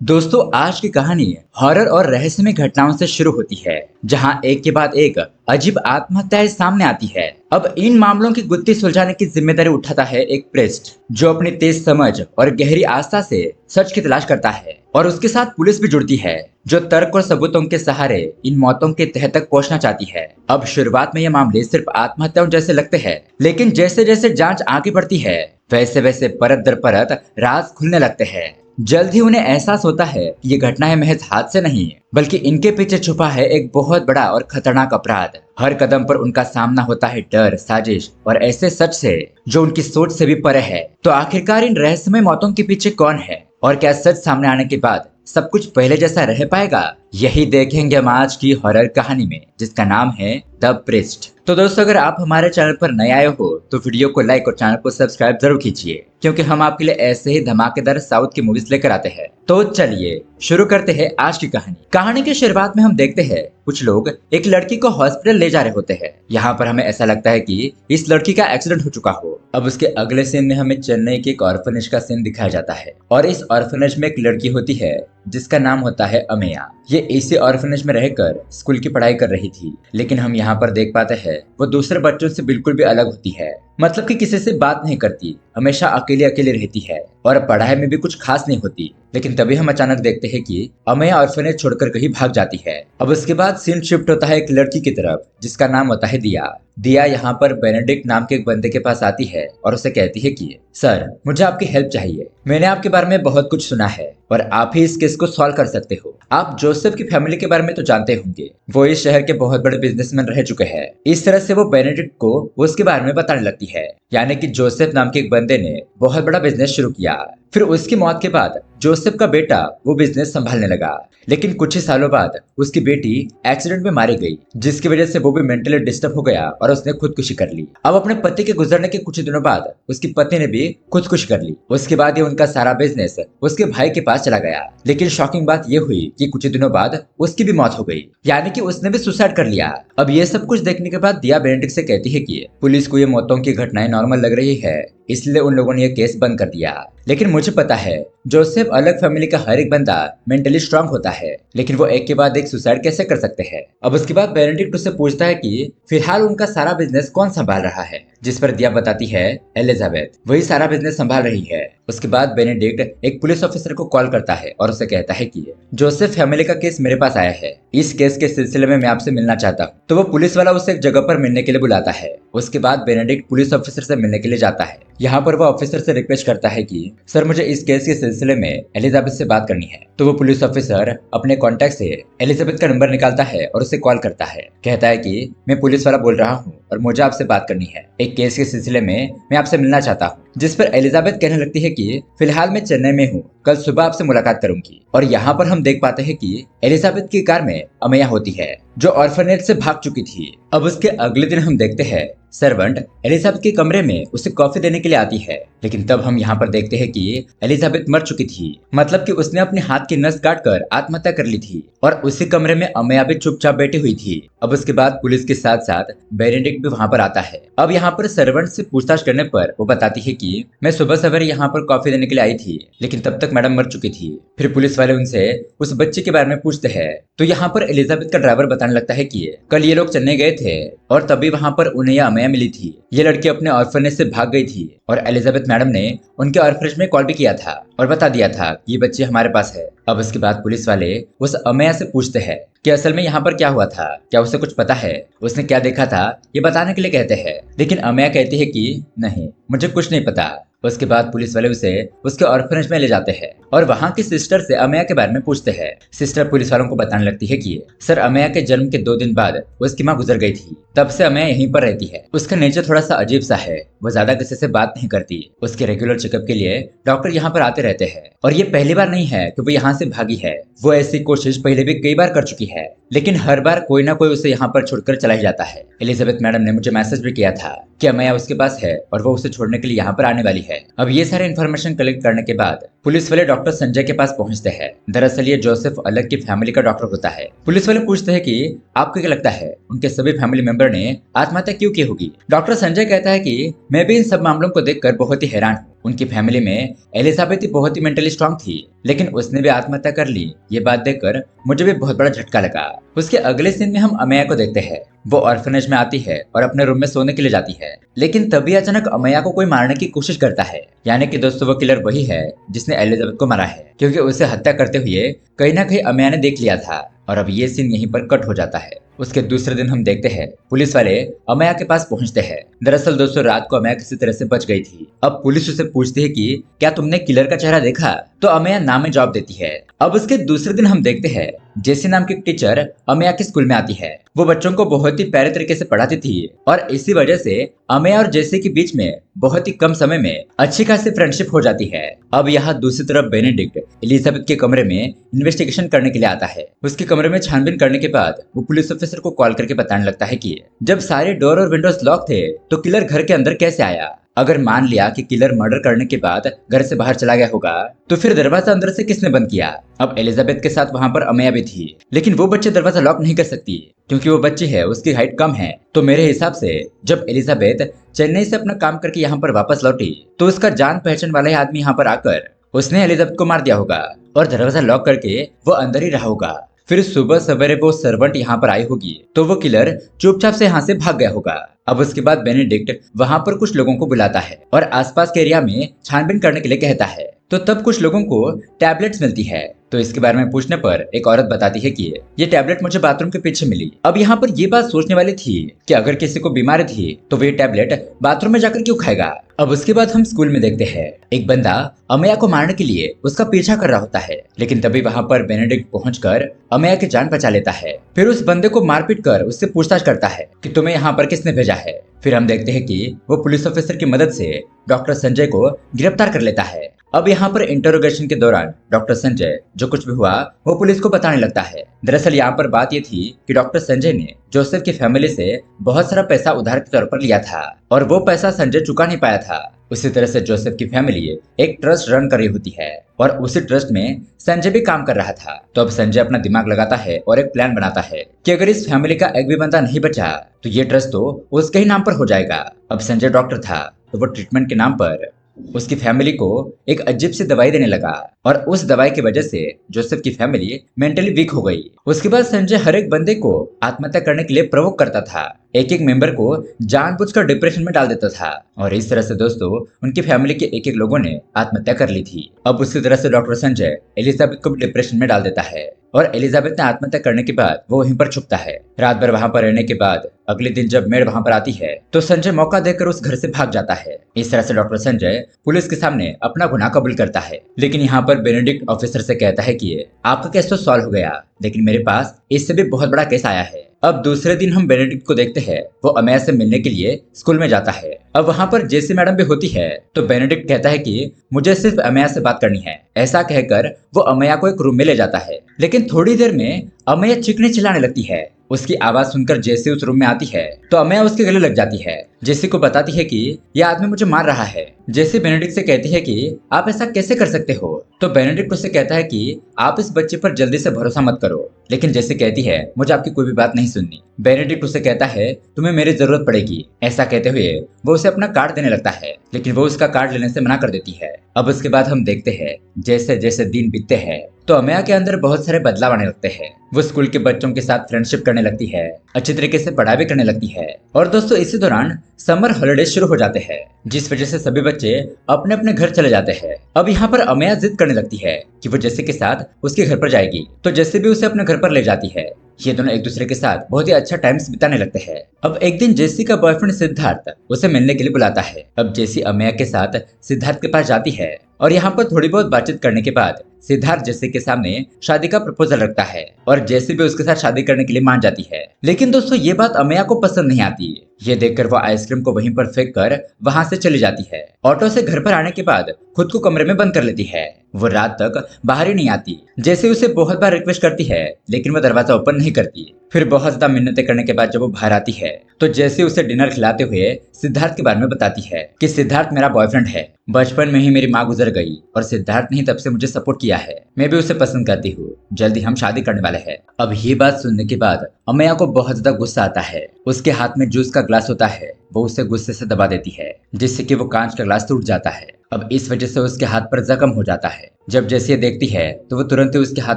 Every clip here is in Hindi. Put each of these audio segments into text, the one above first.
दोस्तों, आज की कहानी हॉरर और रहस्यमय घटनाओं से शुरू होती है, जहां एक के बाद एक अजीब आत्महत्याएं सामने आती है। अब इन मामलों की गुत्थी सुलझाने की जिम्मेदारी उठाता है एक प्रेस्ट, जो अपनी तेज समझ और गहरी आस्था से सच की तलाश करता है। और उसके साथ पुलिस भी जुड़ती है, जो तर्क और सबूतों के सहारे इन मौतों के तह तक पहुंचना चाहती है। अब शुरुआत में ये मामले सिर्फ आत्महत्याओं जैसे लगते हैं, लेकिन जैसे जैसे जांच आगे बढ़ती है, वैसे वैसे परत दर परत राज खुलने लगते हैं। जल्द ही उन्हें एहसास होता है कि ये घटनाएं महज हादसे नहीं, बल्कि इनके पीछे छुपा है एक बहुत बड़ा और खतरनाक अपराध। हर कदम पर उनका सामना होता है डर, साजिश और ऐसे सच से जो उनकी सोच से भी परे है। तो आखिरकार इन रहस्यमय मौतों के पीछे कौन है, और क्या सच सामने आने के बाद सब कुछ पहले जैसा रह पाएगा? यही देखेंगे हम आज की हॉरर कहानी में, जिसका नाम है द प्रिस्ट। तो दोस्तों, अगर आप हमारे चैनल पर नए आए हो तो वीडियो को लाइक और चैनल को सब्सक्राइब जरूर कीजिए, क्योंकि हम आपके लिए ऐसे ही धमाकेदार साउथ की मूवीज लेकर आते हैं। तो चलिए शुरू करते हैं आज की कहानी। कहानी की शुरुआत में हम देखते हैं कुछ लोग एक लड़की को हॉस्पिटल ले जा रहे होते हैं। यहाँ पर हमें ऐसा लगता है कि इस लड़की का एक्सीडेंट हो चुका हो। अब उसके अगले सीन में हमें चेन्नई के एक ऑर्फनेज का सीन दिखाया जाता है, और इस ऑर्फनेज में एक लड़की होती है जिसका नाम होता है अमेया। ये इसी ऑर्फनेज में रहकर स्कूल की पढ़ाई कर रही थी, लेकिन हम यहाँ पर देख पाते हैं वो दूसरे बच्चों से बिल्कुल भी अलग होती है। मतलब कि किसी से बात नहीं करती, हमेशा अकेले अकेले रहती है, और पढ़ाई में भी कुछ खास नहीं होती। लेकिन तभी हम अचानक देखते हैं कि अमेया ऑर्फनेज छोड़कर कहीं भाग जाती है। अब उसके बाद सीन शिफ्ट होता है एक लड़की की तरफ, जिसका नाम होता है दिया। दिया यहाँ पर बेनेडिक्ट नाम के एक बंदे के पास आती है और उसे कहती है कि सर, मुझे आपकी हेल्प चाहिए। मैंने आपके बारे में बहुत कुछ सुना है और आप ही इस केस को सॉल्व कर सकते हो। आप जोसेफ की फैमिली के बारे में तो जानते होंगे, वो इस शहर के बहुत बड़े बिजनेसमैन रह चुके हैं। इस तरह से वो बेनेडिक्ट को उसके बारे में बताने लगती है, यानी कि जोसेफ नाम के एक बंदे ने बहुत बड़ा बिजनेस शुरू किया। फिर उसकी मौत के बाद जोसेफ का बेटा वो बिजनेस संभालने लगा, लेकिन कुछ ही सालों बाद उसकी बेटी एक्सीडेंट में मारी गई, जिसकी वजह से वो भी मेंटली डिस्टर्ब हो गया और उसने खुदकुशी कर ली। अब अपने पति के गुजरने के कुछ दिनों बाद उसकी पत्नी ने भी खुदकुशी कर ली। उसके बाद ये उनका सारा बिजनेस उसके भाई के पास चला गया। लेकिन शॉकिंग बात ये हुई कि कुछ दिनों बाद उसकी भी मौत हो गई, यानी कि उसने भी सुसाइड कर लिया। अब ये सब कुछ देखने के बाद दिया बेनेडिक्ट से कहती है कि पुलिस को ये मौतों की घटनाएं नॉर्मल लग रही है, इसलिए उन लोगों ने ये केस बंद कर दिया। लेकिन मुझे पता है जोसेफ अलग फैमिली का हर एक बंदा मेंटली स्ट्रांग होता है, लेकिन वो एक के बाद एक सुसाइड कैसे कर सकते हैं? अब उसके बाद बेनेडिक्ट उससे पूछता है कि फिलहाल उनका सारा बिजनेस कौन संभाल रहा है, जिस पर दिया बताती है एलिजाबेथ वही सारा बिजनेस संभाल रही है। उसके बाद बेनेडिक्ट एक पुलिस ऑफिसर को कॉल करता है और उसे कहता है कि जोसेफ फैमिली का केस मेरे पास आया है, इस केस के सिलसिले में मैं आपसे मिलना चाहता हूँ। तो वो पुलिस वाला उसे एक जगह पर मिलने के लिए बुलाता है। उसके बाद बेनेडिक्ट पुलिस ऑफिसर से मिलने के लिए जाता है। यहाँ पर वो ऑफिसर से रिक्वेस्ट करता है कि सर, मुझे इस केस के सिलसिले में एलिजाबेथ से बात करनी है। तो वो पुलिस ऑफिसर अपने कॉन्टैक्ट से एलिजाबेथ का नंबर निकालता है और उसे कॉल करता है। कहता है कि मैं पुलिस वाला बोल रहा हूँ और मुझे आपसे बात करनी है, एक केस के सिलसिले में मैं आपसे मिलना चाहता हूँ। जिस पर एलिजाबेथ कहने लगती है कि फिलहाल मैं चेन्नई में हूँ, कल सुबह आपसे मुलाकात करूंगी। और यहाँ पर हम देख पाते हैं कि एलिजाबेथ की कार में अमेया होती है, जो ऑर्फनेज से भाग चुकी थी। अब उसके अगले दिन हम देखते हैं सर्वेंट एलिजाबेथ के कमरे में उसे कॉफी देने के लिए आती है, लेकिन तब हम यहाँ पर देखते हैं कि एलिजाबेथ मर चुकी थी। मतलब कि उसने अपने हाथ की नस काट कर आत्महत्या कर ली थी, और उसी कमरे में अमेया भी चुपचाप बैठी हुई थी। अब उसके बाद पुलिस के साथ साथ बेनेडिक्ट भी वहाँ पर आता है। अब यहाँ पर सर्वेंट से पूछताछ करने पर वो बताती है कि मैं सुबह सवेरे यहाँ पर कॉफी देने के लिए आई थी, लेकिन तब तक मैडम मर चुकी थी। फिर पुलिस वाले उनसे उस बच्चे के बारे में पूछते हैं, तो यहाँ पर एलिजाबेथ का ड्राइवर बताने लगता है कि कल ये लोग चेन्नई गए थे और तभी वहाँ पर उन्हें यह अमेया मिली थी। ये लड़की अपने ऑर्फनेज से भाग गई थी, और एलिजाबेथ मैडम ने उनके ऑर्फनेज में कॉल भी किया था और बता दिया था कि ये बच्ची हमारे पास है। अब उसके बाद पुलिस वाले उस अमेया से पूछते हैं कि असल में यहाँ पर क्या हुआ था, क्या उसे कुछ पता है, उसने क्या देखा था, ये बताने के लिए कहते हैं। लेकिन अमेया कहती है कि नहीं, मुझे कुछ नहीं पता। उसके बाद पुलिस वाले उसे उसके ऑर्फनेज में ले जाते हैं और वहाँ की सिस्टर से अमेया के बारे में पूछते हैं। सिस्टर पुलिस वालों को बताने लगती है कि सर, अमेया के जन्म के 2 दिन बाद उसकी माँ गुजर गई थी, तब से अमेया यहीं पर रहती है। उसका नेचर थोड़ा सा अजीब सा है, वो ज्यादा किसी से बात नहीं करती। उसके रेगुलर चेकअप के लिए डॉक्टर यहाँ पर आते रहते हैं, और ये पहली बार नहीं है कि वो यहाँ से भागी है। वो ऐसी कोशिश पहले भी कई बार कर चुकी है, लेकिन हर बार कोई ना कोई उसे यहाँ पर छोड़कर चला ही जाता है। एलिजाबेथ मैडम ने मुझे मैसेज भी किया था कि अमेया उसके पास है और वो उसे छोड़ने के लिए यहाँ पर आने वाली है। अब ये सारे इन्फॉर्मेशन कलेक्ट करने के बाद पुलिस वाले डॉक्टर संजय के पास पहुंचते हैं। दरअसल ये जोसेफ अलग की फैमिली का डॉक्टर होता है। पुलिस वाले पूछते हैं कि आपको क्या लगता है उनके सभी फैमिली मेंबर ने आत्महत्या क्यों की होगी? डॉक्टर संजय कहता है कि मैं भी इन सब मामलों को देखकर बहुत ही हैरान हूँ। उनकी फैमिली में एलिजाबेथ बहुत ही मेंटली स्ट्रांग थी, लेकिन उसने भी आत्महत्या कर ली। ये बात देखकर मुझे भी बहुत बड़ा झटका लगा। उसके अगले सीन में हम अमेया को देखते हैं। वो ऑर्फनेज में आती है और अपने रूम में सोने के लिए जाती है, लेकिन तभी अचानक अमेया को कोई मारने की कोशिश करता है। यानी कि दोस्तों वो किलर वही है जिसने एलिजाबेथ को मारा है, क्योंकि उसे हत्या करते हुए कहीं ना कहीं अमेया ने देख लिया था। और अब ये सीन यहीं पर कट हो जाता है। उसके दूसरे दिन हम देखते हैं पुलिस वाले अमेया के पास पहुंचते हैं। दरअसल दोस्तों रात को अमेया किसी तरह से बच गई थी। अब पुलिस उसे पूछती है कि क्या तुमने किलर का चेहरा देखा, तो अमेया नाम में जवाब देती है। अब उसके दूसरे दिन हम देखते हैं जेसी नाम की टीचर अमेया के स्कूल में आती है। वो बच्चों को बहुत ही प्यारे तरीके से पढ़ाती थी और इसी वजह से अमेया और जेसी के बीच में बहुत ही कम समय में अच्छी खासी फ्रेंडशिप हो जाती है। अब यहाँ दूसरी तरफ बेनेडिक्ट एलिजाबेथ के कमरे में इन्वेस्टिगेशन करने के लिए आता है। उसके कमरे में छानबीन करने के बाद वो पुलिस ऑफिसर को कॉल करके बताने लगता है कि जब सारे डोर और विंडोज लॉक थे तो किलर घर के अंदर कैसे आया। अगर मान लिया कि किलर मर्डर करने के बाद घर से बाहर चला गया होगा, तो फिर दरवाजा अंदर से किसने बंद किया। अब एलिजाबेथ के साथ वहां पर अमेया भी थी, लेकिन वो बच्चे दरवाजा लॉक नहीं कर सकती क्योंकि वो बच्ची है, उसकी हाइट कम है। तो मेरे हिसाब से जब एलिजाबेथ चेन्नई से अपना काम करके यहाँ पर वापस लौटी तो उसका जान पहचान वाला ही आदमी यहाँ पर आकर उसने एलिजाबेथ को मार दिया होगा और दरवाजा लॉक करके वो अंदर ही रहा होगा। फिर सुबह सवेरे वो सर्वेंट यहाँ पर आई होगी तो वो किलर चुपचाप से यहाँ से भाग गया होगा। अब उसके बाद बेनेडिक्ट वहां पर कुछ लोगों को बुलाता है और आसपास के एरिया में छानबीन करने के लिए कहता है। तो तब कुछ लोगों को टैबलेट्स मिलती है। तो इसके बारे में पूछने पर एक औरत बताती है कि ये टैबलेट मुझे बाथरूम के पीछे मिली। अब यहाँ पर ये बात सोचने वाली थी कि अगर किसी को बीमारी थी तो वे टैबलेट बाथरूम में जाकर क्यों खाएगा। अब उसके बाद हम स्कूल में देखते हैं एक बंदा अमेया को मारने के लिए उसका पीछा कर रहा होता है, लेकिन तभी वहां पर बेनेडिक्ट पहुंचकर अमेया की जान बचा लेता है। फिर उस बंदे को मारपीट कर उससे पूछताछ करता है कि तुम्हें यहाँ पर किसने भेजा है। फिर हम देखते हैं कि वो पुलिस ऑफिसर की मदद से डॉक्टर संजय को गिरफ्तार कर लेता है। अब यहाँ पर इंटरोगेशन के दौरान डॉक्टर संजय जो कुछ भी हुआ वो पुलिस को बताने लगता है। दरअसल यहाँ पर बात ये थी कि डॉक्टर संजय ने जोसेफ की फैमिली से बहुत सारा पैसा उधार के तौर पर लिया था और वो पैसा संजय चुका नहीं पाया था। उसी तरह से जोसेफ की फैमिली एक ट्रस्ट रन कर रही होती है और उसी ट्रस्ट में संजय भी काम कर रहा था। तो अब संजय अपना दिमाग लगाता है और एक प्लान बनाता है कि अगर इस फैमिली का एक भी बंदा नहीं बचा तो ये ट्रस्ट तो उसके ही नाम पर हो जाएगा। अब संजय डॉक्टर था तो वो ट्रीटमेंट के नाम पर उसकी फैमिली को एक अजीब सी दवाई देने लगा और उस दवाई की वजह से जोसेफ की फैमिली मेंटली वीक हो गई। उसके बाद संजय हर एक बंदे को आत्महत्या करने के लिए प्रोवोक करता था, एक एक मेंबर को जानबूझकर डिप्रेशन में डाल देता था और इस तरह से दोस्तों उनकी फैमिली के एक एक लोगों ने आत्महत्या कर ली थी। अब उसी तरह से डॉक्टर संजय एलिजाबेथ को भी डिप्रेशन में डाल देता है और एलिजाबेथ ने आत्महत्या करने के बाद वो वहीं पर छुपता है। रात भर वहां पर रहने के बाद अगले दिन जब मेड वहां पर आती है तो संजय मौका देकर उस घर से भाग जाता है। इस तरह से डॉक्टर संजय पुलिस के सामने अपना गुनाह कबूल करता है, लेकिन यहाँ पर बेनेडिक्ट ऑफिसर से कहता है कि आपका केस तो सॉल्व हो गया, लेकिन मेरे पास इससे भी बहुत बड़ा केस आया है। अब दूसरे दिन हम बेनेडिक्ट को देखते हैं वो अमेया से मिलने के लिए स्कूल में जाता है। अब वहां पर जेसी मैडम भी होती है तो बेनेडिक्ट कहता है कि मुझे सिर्फ अमेया से बात करनी है। ऐसा कहकर वो अमेया को एक रूम में ले जाता है, लेकिन थोड़ी देर में अमेया चीखने चिल्लाने लगती है। उसकी आवाज सुनकर जेसी उस रूम में आती है तो अमेया उसके गले लग जाती है। जेसी को बताती है कि यह आदमी मुझे मार रहा है। जेसी बेनेडिक्ट से कहती है कि आप ऐसा कैसे कर सकते हो। तो बेनेडिक्ट उससे कहता है कि आप इस बच्चे पर जल्दी से भरोसा मत करो, लेकिन जेसी कहती है मुझे आपकी कोई भी बात नहीं सुननी। बेनेडिक्ट उसे कहता है तुम्हें मेरी जरूरत पड़ेगी। ऐसा कहते हुए वो उसे अपना कार्ड देने लगता है, लेकिन वो उसका कार्ड लेने से मना कर देती है। अब उसके बाद हम देखते हैं जैसे जैसे दिन बीतते हैं तो अमेया के अंदर बहुत सारे बदलाव आने लगते हैं। वो स्कूल के बच्चों के साथ फ्रेंडशिप करने लगती है, अच्छी तरीके से पढ़ाई भी करने लगती है और दोस्तों इसी दौरान समर हॉलिडे शुरू हो जाते हैं, जिस वजह से सभी बच्चे अपने अपने घर चले जाते हैं। अब यहाँ पर अमेया जिद करने लगती है कि वो जेसी के साथ उसके घर पर जाएगी, तो जेसी भी उसे अपने घर पर ले जाती है। ये दोनों एक दूसरे के साथ बहुत ही अच्छा टाइम बिताने लगते हैं। अब एक दिन जेसी का बॉयफ्रेंड सिद्धार्थ उसे मिलने के लिए बुलाता है। अब जेसी अमेया के साथ सिद्धार्थ के पास जाती है और यहाँ पर थोड़ी बहुत बातचीत करने के बाद सिद्धार्थ जेसी के सामने शादी का प्रपोजल रखता है और जेसी भी उसके साथ शादी करने के लिए मान जाती है। लेकिन दोस्तों ये बात अमेया को पसंद नहीं आती। ये देखकर वो आइसक्रीम को वहीं पर फेंक कर वहां से चली जाती है। ऑटो से घर पर आने के बाद खुद को कमरे में बंद कर लेती है। वो रात तक बाहर ही नहीं आती। जेसी उसे बहुत बार रिक्वेस्ट करती है, लेकिन वो दरवाजा ओपन नहीं करती। फिर बहुत ज्यादा मिन्नतें करने के बाद जब वो बाहर आती है तो जेसी उसे डिनर खिलाते हुए सिद्धार्थ के बारे में बताती है कि सिद्धार्थ मेरा बॉयफ्रेंड है। बचपन में ही मेरी माँ गुजर गई और सिद्धार्थ ने ही तब से मुझे सपोर्ट किया है। मैं भी उसे पसंद करती हूँ। जल्दी हम शादी करने वाले हैं। अब ये बात सुनने के बाद अमेया को बहुत ज्यादा गुस्सा आता है। उसके हाथ में जूस का ग्लास होता है, वो उसे गुस्से से दबा देती है, जिससे कि वो कांच का ग्लास टूट जाता है। अब इस वजह से उसके हाथ पर जख्म हो जाता है। जब जेसी ये देखती है तो वो तुरंत ही उसके हाथ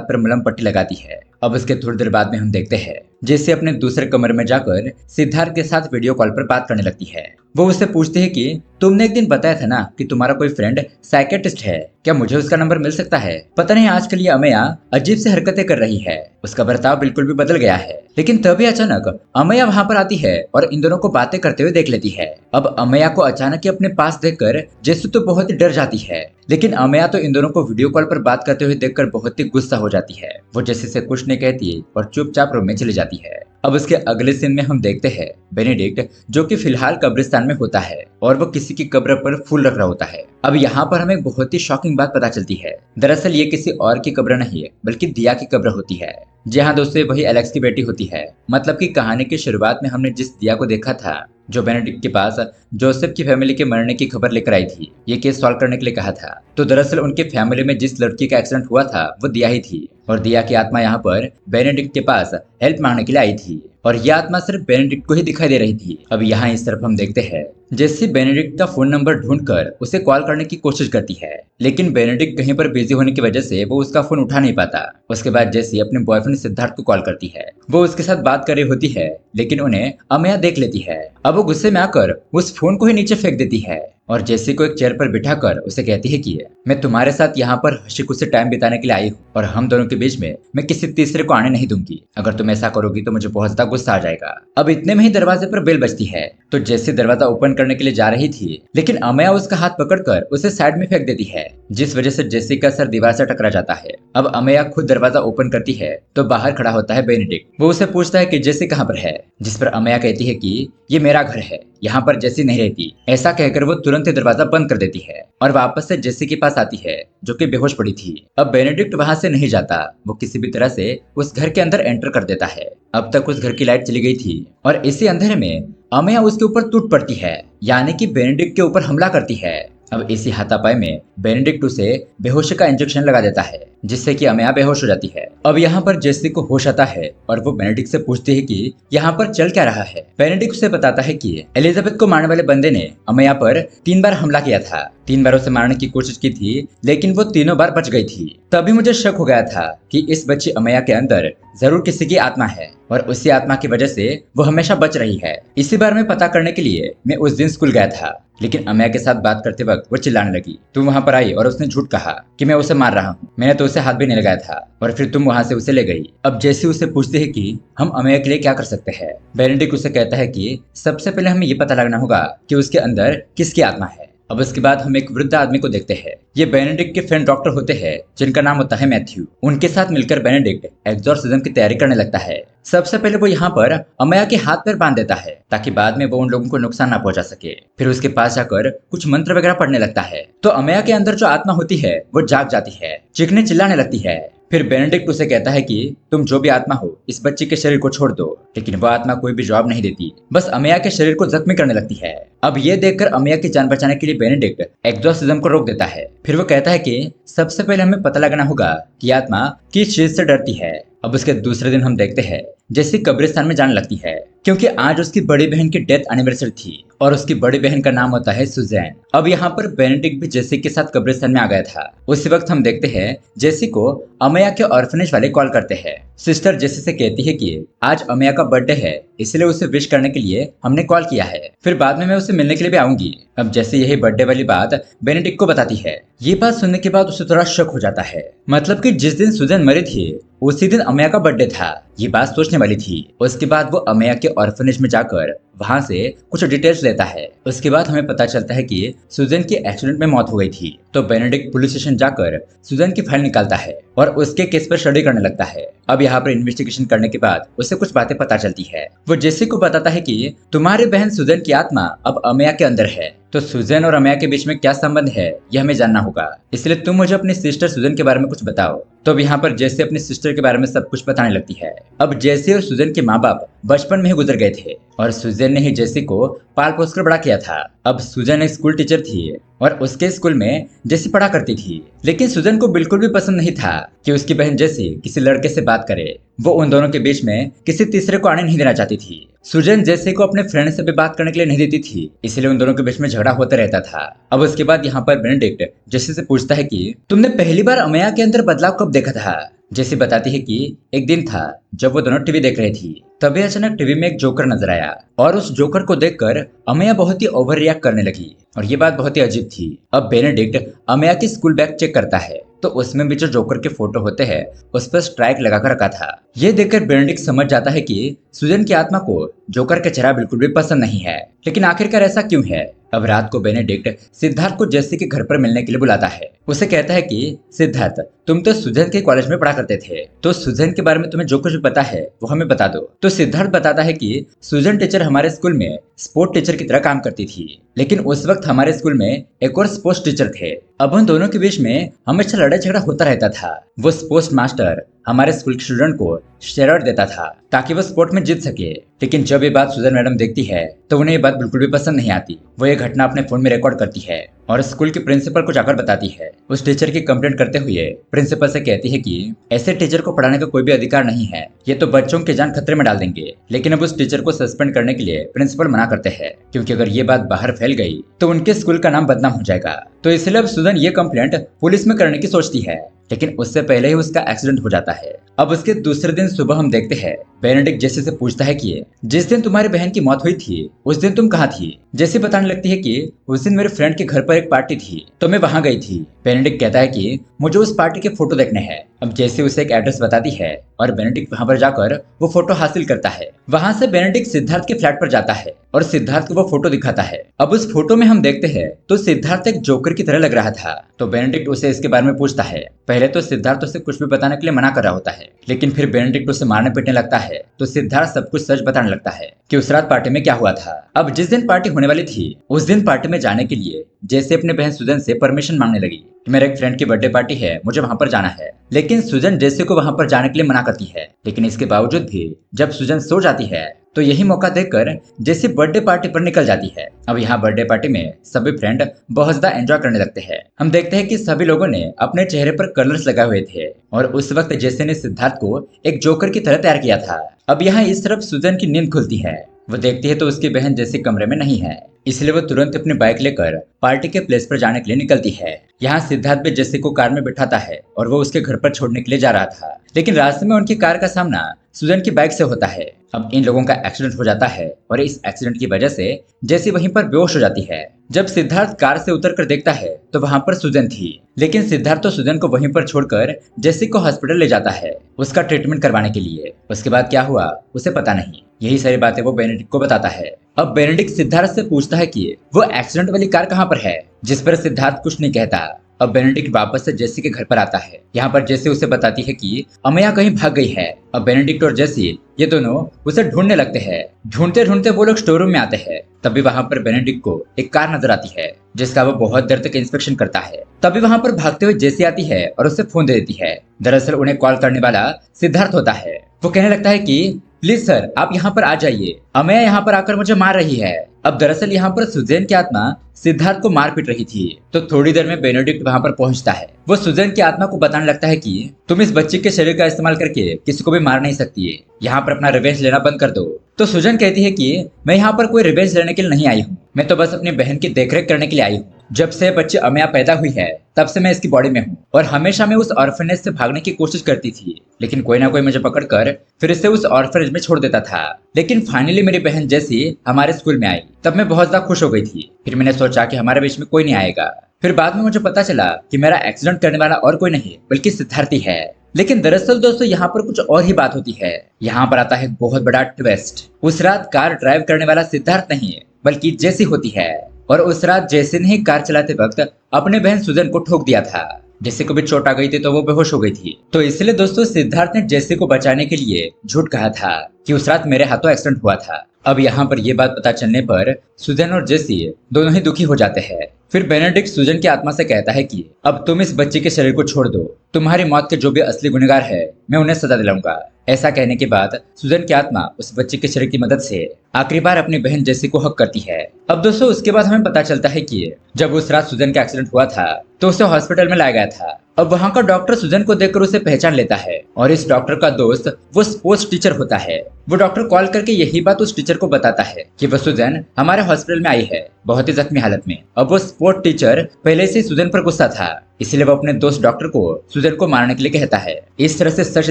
पर मलहम पट्टी लगाती है। अब उसके थोड़ी देर बाद में हम देखते हैं जेसी अपने दूसरे कमरे में जाकर सिद्धार्थ के साथ वीडियो कॉल पर बात करने लगती है। वो उससे पूछती है कि तुमने एक दिन बताया था ना कि तुम्हारा कोई फ्रेंड साइकेट्रिस्ट है, क्या मुझे उसका नंबर मिल सकता है? पता नहीं आजकल ये अमेया अजीब से हरकतें कर रही है, उसका बर्ताव बिल्कुल भी बदल गया है। लेकिन तभी अचानक अमेया वहां पर आती है और इन दोनों को बातें करते हुए देख लेती है। अब अमेया को अचानक ही अपने पास देखकर जेसी तो बहुत ही डर जाती है, लेकिन अमेया तो इन दोनों को वीडियो कॉल पर बात करते हुए देखकर बहुत ही गुस्सा हो जाती है। वो जेसी से कुछ नहीं कहती और चुपचाप रूम में चली जाती है। अब उसके अगले सीन में हम देखते हैं बेनेडिक्ट, जो कि फिलहाल कब्रिस्तान में होता है और वो किसी की कब्र पर फूल रख रहा होता है। अब यहाँ पर हमें एक बहुत ही शॉकिंग बात पता चलती है। दरअसल ये किसी और की कब्र नहीं है, बल्कि दिया की कब्र होती है। जी हाँ दोस्तों, वही एलेक्स की बेटी होती है। मतलब कि कहानी की शुरुआत में हमने जिस दिया को देखा था, जो बेनेडिक्ट के पास जोसेफ की फैमिली के मरने की खबर लेकर आई थी, ये केस सॉल्व करने के लिए कहा था, तो दरअसल उनके फैमिली में जिस लड़की का एक्सीडेंट हुआ था वो दिया ही थी। और दिया की आत्मा यहाँ पर बेनेडिक्ट के पास हेल्प मांगने के लिए आई थी और यह आत्मा सिर्फ बेनेडिक्ट को ही दिखाई दे रही थी। अब यहाँ इस तरफ हम देखते हैं जेसी बेनेडिक्ट का फोन नंबर ढूंढकर उसे कॉल करने की कोशिश करती है, लेकिन बेनेडिक्ट कहीं पर बिजी होने की वजह से वो उसका फोन उठा नहीं पाता। उसके बाद जेसी अपने बॉयफ्रेंड सिद्धार्थ को कॉल करती है। वो उसके साथ बात कर रही होती है, लेकिन उन्हें अमेया देख लेती है। अब वो गुस्से में आकर उस फोन को ही नीचे फेंक देती है और जेसी को एक चेयर पर बिठाकर उसे कहती है कि मैं तुम्हारे साथ यहाँ पर हंसी खुशी टाइम बिताने के लिए आई हूँ और हम दोनों के बीच में मैं किसी तीसरे को आने नहीं दूंगी। अगर तुम ऐसा करोगी तो मुझे बहुत ज्यादा गुस्सा आ जाएगा। अब इतने में ही दरवाजे पर बेल बजती है, तो जेसी दरवाजा ओपन करने के लिए जा रही थी, लेकिन अमेया उसका हाथ पकड़कर उसे साइड में फेंक देती है, जिस वजह से जेसी का सर दीवार से टकरा जाता है। अब अमेया खुद दरवाजा ओपन करती है तो बाहर खड़ा होता है बेनेडिक्ट। वो उसे पूछता है कि जेसी कहाँ पर है, जिस पर अमेया कहती है कि ये मेरा घर है, यहाँ पर जेसी नहीं रहती। ऐसा कहकर वो तुरंत ही दरवाजा बंद कर देती है और वापस से जेसी के पास आती है, जो कि बेहोश पड़ी थी। अब बेनेडिक्ट वहां से नहीं जाता, वो किसी भी तरह से उस घर के अंदर एंटर कर देता है। अब तक उस घर की लाइट चली गई थी और इसी अंधेरे में अमेया उसके ऊपर टूट पड़ती है, यानी कि बेनेडिक्ट के ऊपर हमला करती है। अब इसी हाथापाई में बेनेडिक्ट उसे बेहोशी का इंजेक्शन लगा देता है, जिससे कि अमेया बेहोश हो जाती है। अब यहाँ पर जेसी को होश आता है और वो बेनेडिक्ट से पूछती है कि यहाँ पर चल क्या रहा है। बेनेडिक्ट उसे बताता है कि एलिजाबेथ को मारने वाले बंदे ने अमेया पर 3 बार हमला किया था, 3 बार उसे मारने की कोशिश की थी, लेकिन वो तीनों बार बच गई थी। तभी मुझे शक हो गया था कि इस बच्ची अमेया के अंदर जरूर किसी की आत्मा है और उसी आत्मा की वजह से वो हमेशा बच रही है। इसी बारे में पता करने के लिए मैं उस दिन स्कूल गया था, लेकिन अमेया के साथ बात करते वक्त वो चिल्लाने लगी। तुम वहां पर आई और उसने झूठ कहा कि मैं उसे मार रहा हूँ, मैंने तो उसे हाथ भी नहीं लगाया था, और फिर तुम वहां से उसे ले गई। अब जेसी उसे पूछते है कि हम अमेया के लिए क्या कर सकते हैं। बेनेडिक्ट उसे कहता है कि सबसे पहले हमें ये पता लगना होगा कि उसके अंदर किसकी आत्मा है। अब उसके बाद हम एक वृद्ध आदमी को देखते हैं। ये बेनेडिक्ट के फ्रेंड डॉक्टर होते हैं, जिनका नाम होता है मैथ्यू। उनके साथ मिलकर बेनेडिक्ट एग्जॉर्सिज्म की तैयारी करने लगता है। सबसे पहले वो यहाँ पर अमेया के हाथ पैर बांध देता है, ताकि बाद में वो उन लोगों को नुकसान ना पहुंचा सके। फिर उसके पास जाकर कुछ मंत्र वगैरह पढ़ने लगता है, तो अमेया के अंदर जो आत्मा होती है वो जाग जाती है, चीखने चिल्लाने लगती है। फिर बेनेडिक्ट उसे कहता है कि तुम जो भी आत्मा हो इस बच्ची के शरीर को छोड़ दो, लेकिन वह आत्मा कोई भी जवाब नहीं देती, बस अमेया के शरीर को जख्मी करने लगती है। अब ये देखकर अमेया की जान बचाने के लिए बेनेडिक्ट एग्जॉर्सिज्म को रोक देता है। फिर वो कहता है कि सबसे पहले हमें पता लगाना होगा कि आत्मा किस चीज से डरती है। अब उसके दूसरे दिन हम देखते हैं जेसी कब्रिस्तान में जाने लगती है, क्योंकि आज उसकी बड़ी बहन की डेथ एनिवर्सरी थी और उसकी बड़ी बहन का नाम होता है सुजैन। अब यहाँ पर बेनेडिक्ट भी जेसी के साथ कब्रिस्तान में आ गया था। उसी वक्त हम देखते हैं जेसी को अमेया के ऑर्फनेज वाले कॉल करते हैं। सिस्टर जेसी से कहती है कि आज अमेया का बर्थडे है, इसलिए उसे विश करने के लिए हमने कॉल किया है, फिर बाद में मैं उसे मिलने के लिए भी आऊंगी। अब जेसी यही बर्थडे वाली बात बेनेडिक्ट को बताती है। ये बात सुनने के बाद उसे थोड़ा शक हो जाता है, मतलब कि जिस दिन सुजैन मरी थी उसी दिन अमेया का बर्थडे था। ये बात सोचने वाली थी। उसके बाद वो अमेया के ऑर्फनेज में जाकर वहां से कुछ डिटेल्स लेता है। उसके बाद हमें पता चलता है कि सुजैन की एक्सीडेंट में मौत हो गई थी। तो बेनेडिक्ट पुलिस स्टेशन जाकर सुजैन की फाइल निकालता है और उसके केस पर स्टडी करने लगता है। अब यहाँ पर इन्वेस्टिगेशन करने के बाद उसे कुछ बातें पता चलती है। वो जेसी को बताता है कि तुम्हारी बहन सुजैन की आत्मा अब अमेया के अंदर है, तो सुजैन और अमेया के बीच में क्या संबंध है यह हमें जानना होगा, इसलिए तुम मुझे अपनी सिस्टर सुजैन के बारे में कुछ बताओ। तो अब यहाँ पर जेसी अपनी सिस्टर के बारे में सब कुछ बताने लगती है। अब जेसी और सुजैन के माँ बाप बचपन में ही गुजर गए थे और सुजन ने ही जेसी को पाल पोस कर बड़ा किया था। अब सुजन एक स्कूल टीचर थी और उसके स्कूल में जेसी पढ़ा करती थी, लेकिन सुजन को बिल्कुल भी पसंद नहीं था कि उसकी बहन जेसी किसी लड़के से बात करे। वो उन दोनों के बीच में किसी तीसरे को आने नहीं देना चाहती थी। सुजन जेसी को अपने फ्रेंड से भी बात करने के लिए नहीं देती थी, इसलिए उन दोनों के बीच में झगड़ा होता रहता था। अब उसके बाद यहाँ पर बेनेडिक्ट जेसी से पूछता है कि तुमने पहली बार अमया के अंदर बदलाव कब देखा था। जेसी बताती है कि एक दिन था जब वो दोनों टीवी देख रही थी, तभी अचानक टीवी में एक जोकर नजर आया और उस जोकर को देखकर अमया बहुत ही ओवर रिएक्ट करने लगी और ये बात बहुत ही अजीब थी। अब बेनेडिक्ट अमया की स्कूल बैग चेक करता है तो उसमें भी जो जोकर के फोटो होते हैं उस पर स्ट्राइक लगाकर रखा था। ये देखकर बेनेडिक्ट समझ जाता है कि सुजन की आत्मा को जोकर का चेहरा बिल्कुल भी पसंद नहीं है, लेकिन आखिरकार ऐसा क्यों है। अब रात को बेनेडिक्ट सिद्धार्थ को जेसी के घर पर मिलने के लिए बुलाता है। उसे कहता है कि सिद्धार्थ, तुम तो सुजन के कॉलेज में पढ़ा करते थे, तो सुजन के बारे में तुम्हें जो कुछ पता है वो हमें बता दो। तो सिद्धार्थ बताता है कि सुजन टीचर हमारे स्कूल में स्पोर्ट टीचर की तरह काम करती थी, लेकिन उस वक्त हमारे स्कूल में एक और स्पोर्ट्स टीचर थे। अब उन दोनों के बीच में हमेशा लड़ाई झगड़ा होता रहता था। वो स्पोर्ट्स मास्टर हमारे स्कूल के स्टूडेंट को स्टेरॉइड देता था ताकि वो स्पोर्ट में जीत सके, लेकिन जब ये बात सुजन मैडम देखती है तो उन्हें ये बात बिल्कुल भी पसंद नहीं आती। वो ये घटना अपने फोन में रिकॉर्ड करती है और स्कूल के प्रिंसिपल को जाकर बताती है। उस टीचर की कंप्लेंट करते हुए प्रिंसिपल से कहती है कि ऐसे टीचर को पढ़ाने का कोई भी अधिकार नहीं है, ये तो बच्चों की जान खतरे में डाल देंगे। लेकिन अब उस टीचर को सस्पेंड करने के लिए प्रिंसिपल मना करते हैं, क्योंकि अगर ये बात बाहर फैल गई तो उनके स्कूल का नाम बदनाम हो जाएगा। तो इसलिए अब सुजन ये कंप्लेंट पुलिस में करने की सोचती है, लेकिन उससे पहले ही उसका एक्सीडेंट हो जाता है। अब उसके दूसरे दिन सुबह हम देखते हैं बेनेडिक्ट जेसी से पूछता है कि जिस दिन तुम्हारी बहन की मौत हुई थी उस दिन तुम कहाँ थी। जेसी बताने लगती है कि उस दिन मेरे फ्रेंड के घर पर एक पार्टी थी तो मैं वहां गई थी। बेनेडिक्ट कहता है कि मुझे उस पार्टी के फोटो देखने हैं। अब जेसी उसे एक एड्रेस बताती है और बेनेडिक्ट वहां पर जाकर वो फोटो हासिल करता है। वहां से बेनेडिक्ट सिद्धार्थ के फ्लैट पर जाता है और सिद्धार्थ को वो फोटो दिखाता है। अब उस फोटो में हम देखते हैं तो सिद्धार्थ एक जोकर की तरह लग रहा था। तो बेनेडिक्ट उसे इसके बारे में पूछता है। पहले तो सिद्धार्थ उसे कुछ भी बताने के लिए मना कर रहा होता है, लेकिन फिर बेनेडिक्ट उसे मारने पीटने लगता है तो सिद्धार्थ सब कुछ सच बताने लगता है कि उस रात पार्टी में क्या हुआ था। अब जिस दिन पार्टी होने वाली थी उस दिन पार्टी में जाने के लिए जैसे अपने बहन सुजन से परमिशन मांगने लगी कि मेरे एक फ्रेंड की बर्थडे पार्टी है, मुझे वहां पर जाना है। लेकिन सुजन जैसे को वहां पर जाने के लिए मना करती है, लेकिन इसके बावजूद भी जब सुजन सो जाती है तो यही मौका देखकर जैसे बर्थडे पार्टी पर निकल जाती है। अब यहाँ बर्थडे पार्टी में सभी फ्रेंड बहुत ज्यादा एंजॉय करने लगते हैं। हम देखते हैं कि सभी लोगों ने अपने चेहरे पर कलर्स लगाए हुए थे और उस वक्त जैसे ने सिद्धार्थ को एक जोकर की तरह तैयार किया था। अब यहाँ इस तरफ सुजन की नींद खुलती है। वो देखती है तो उसकी बहन जैसे कमरे में नहीं है, इसलिए वो तुरंत अपनी बाइक लेकर पार्टी के प्लेस पर जाने के लिए निकलती है। यहाँ सिद्धार्थ भी जैसे को कार में बिठाता है और वो उसके घर पर छोड़ने के लिए जा रहा था, लेकिन रास्ते में उनकी कार का सामना सुजन की बाइक से होता है। अब इन लोगों का एक्सीडेंट हो जाता है और इस एक्सीडेंट की वजह से जैसी वहीं पर बेहोश हो जाती है। जब सिद्धार्थ कार से उतर कर देखता है तो वहां पर सुजन थी, लेकिन सिद्धार्थ तो सुजन को वहीं पर छोड़कर जैसी को हॉस्पिटल ले जाता है उसका ट्रीटमेंट करवाने के लिए। उसके बाद क्या हुआ उसे पता नहीं। यही सारी बातें वो बेनेडिक्ट को बताता है। अब बेनेडिक्ट सिद्धार्थ से पूछता है कि वो एक्सीडेंट वाली कार कहाँ पर है, जिस पर सिद्धार्थ कुछ नहीं कहता। अब बेनेडिक्ट वापस से जेसी के घर पर आता है। यहाँ पर जेसी उसे बताती है कि अमया कहीं भाग गई है। अब बेनेडिक्ट और जेसी ये दोनों उसे ढूंढने लगते हैं। ढूंढते ढूंढते वो लोग स्टोर रूम में आते हैं। तभी वहां पर बेनेडिक्ट को एक कार नजर आती है जिसका वो बहुत देर तक इंस्पेक्शन करता है। तभी वहां पर भागते हुए जेसी आती है और उसे फोन दे देती है। दरअसल उन्हें कॉल करने वाला सिद्धार्थ होता है। वो कहने लगता है कि प्लीज सर आप यहाँ पर आ जाइए, अमया यहाँ पर आकर मुझे मार रही है। अब दरअसल यहाँ पर सुजैन की आत्मा सिद्धार्थ को मार पीट रही थी। तो थोड़ी देर में बेनेडिक्ट वहां पर पहुंचता है। वो सुजैन की आत्मा को बताने लगता है कि तुम इस बच्चे के शरीर का इस्तेमाल करके किसी को भी मार नहीं सकती है, यहाँ पर अपना रिवेंज लेना बंद कर दो। तो सुजैन कहती है कि मैं यहाँ पर कोई रिवेंज लेने के लिए नहीं आई हूँ, मैं तो बस अपनी बहन की देखरेख करने के लिए आई हूँ। जब से बच्चे अमया पैदा हुई है तब से मैं इसकी बॉडी में हूँ और हमेशा मैं उस ऑर्फनेज से भागने की कोशिश करती थी, लेकिन कोई ना कोई मुझे पकड़कर फिर से उस ऑर्फनेज में छोड़ देता था। लेकिन फाइनली मेरी बहन जैसी हमारे स्कूल में आई तब मैं बहुत ज्यादा खुश हो गई थी। फिर मैंने सोचा कि हमारे बीच में कोई नहीं आएगा। फिर बाद में मुझे पता चला कि मेरा एक्सीडेंट करने वाला और कोई नहीं बल्कि सिद्धार्थी है। लेकिन दरअसल दोस्तों यहाँ पर कुछ और ही बात होती है। यहाँ पर आता है एक बहुत बड़ा ट्विस्ट। उस रात कार ड्राइव करने वाला सिद्धार्थ नहीं बल्कि जेसी होती है और उस रात जेसी ने ही कार चलाते वक्त अपने बहन सुजन को ठोक दिया था। जेसी को भी चोट आ गई थी तो वो बेहोश हो गई थी। तो इसलिए दोस्तों सिद्धार्थ ने जेसी को बचाने के लिए झूठ कहा था कि उस रात मेरे हाथों एक्सीडेंट हुआ था। अब यहाँ पर यह बात पता चलने पर सुजन और जेसी दोनों ही दुखी हो जाते हैं। फिर बेनेडिक्ट सुजन की आत्मा से कहता है कि अब तुम इस बच्चे के शरीर को छोड़ दो, तुम्हारी मौत के जो भी असली गुनहगार है मैं उन्हें सजा दिलाऊंगा। ऐसा कहने के बाद सुजन की आत्मा उस बच्चे के शरीर की मदद से आखिरी बार अपनी बहन जेसी को हक करती है। अब दोस्तों उसके बाद हमें पता चलता है कि जब उस रात सुजन का एक्सीडेंट हुआ था तो उसे हॉस्पिटल में लाया गया था। अब वहाँ का डॉक्टर सुजन को देखकर उसे पहचान लेता है और इस डॉक्टर का दोस्त वो स्पोर्ट्स टीचर होता है। वो डॉक्टर कॉल करके यही बात उस टीचर को बताता है कि वो सुजन हमारे हॉस्पिटल में आई है, बहुत ही जख्मी हालत में। अब वो स्पोर्ट्स टीचर पहले से सुजन पर गुस्सा था, इसलिए वो अपने दोस्त डॉक्टर को सुजन को मारने के लिए कहता है। इस तरह से सच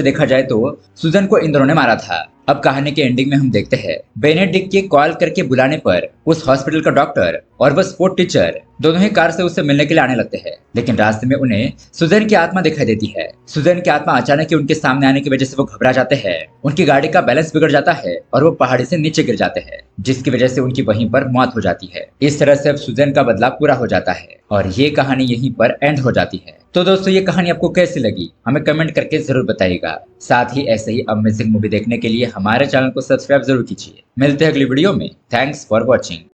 देखा जाए तो सुजन को इन दोनों ने मारा था। अब कहानी के एंडिंग में हम देखते हैं बेनेडिक्ट के कॉल करके बुलाने पर उस हॉस्पिटल का डॉक्टर और वह स्पोर्ट टीचर दोनों ही कार से उससे मिलने के लिए आने लगते हैं, लेकिन रास्ते में उन्हें सुजन की आत्मा दिखाई देती है। सुजन की आत्मा अचानक ही उनके सामने आने की वजह से वो घबरा जाते हैं। उनकी गाड़ी का बैलेंस बिगड़ जाता है और वो पहाड़ी से नीचे गिर जाते हैं, जिसकी वजह से उनकी वहीं पर मौत हो जाती है। इस तरह से अब सुजन का बदलाव पूरा हो जाता है और ये कहानी यहीं पर एंड हो जाती है। तो दोस्तों ये कहानी आपको कैसी लगी हमें कमेंट करके जरूर बताइएगा। साथ ही ऐसे ही अमेजिंग मूवी देखने के लिए हमारे चैनल को सब्सक्राइब जरूर कीजिए। मिलते हैं अगली वीडियो में। Thanks for watching.